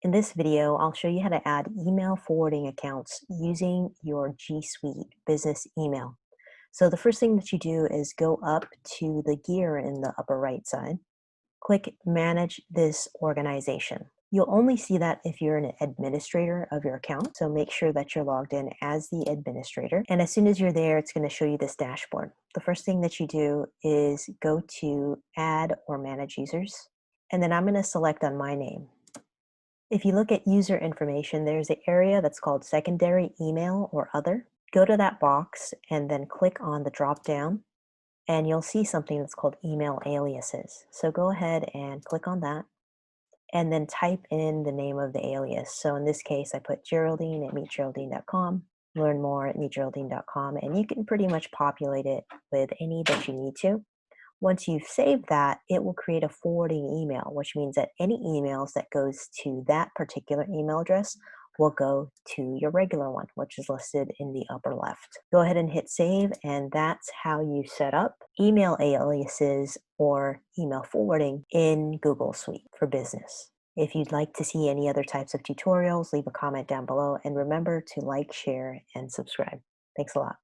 In this video, I'll show you how to add email forwarding accounts using your G Suite business email. So the first thing that you do is go up to the gear in the upper right side, click Manage this organization. You'll only see that if you're an administrator of your account, so make sure that you're logged in as the administrator. And as soon as you're there, it's going to show you this dashboard. The first thing that you do is go to Add or Manage Users, and then I'm going to select on my name. If you look at user information, there's an area that's called secondary email or other. Go to that box and then click on the drop down and you'll see something that's called email aliases. So go ahead and click on that and then type in the name of the alias. So in this case, I put Geraldine at meetgeraldine.com, learn more at meetgeraldine.com, and you can pretty much populate it with any that you need to. Once you've saved that, it will create a forwarding email, which means that any emails that goes to that particular email address will go to your regular one, which is listed in the upper left. Go ahead and hit save, and that's how you set up email aliases or email forwarding in Google Suite for Business. If you'd like to see any other types of tutorials, leave a comment down below, and remember to like, share, and subscribe. Thanks a lot.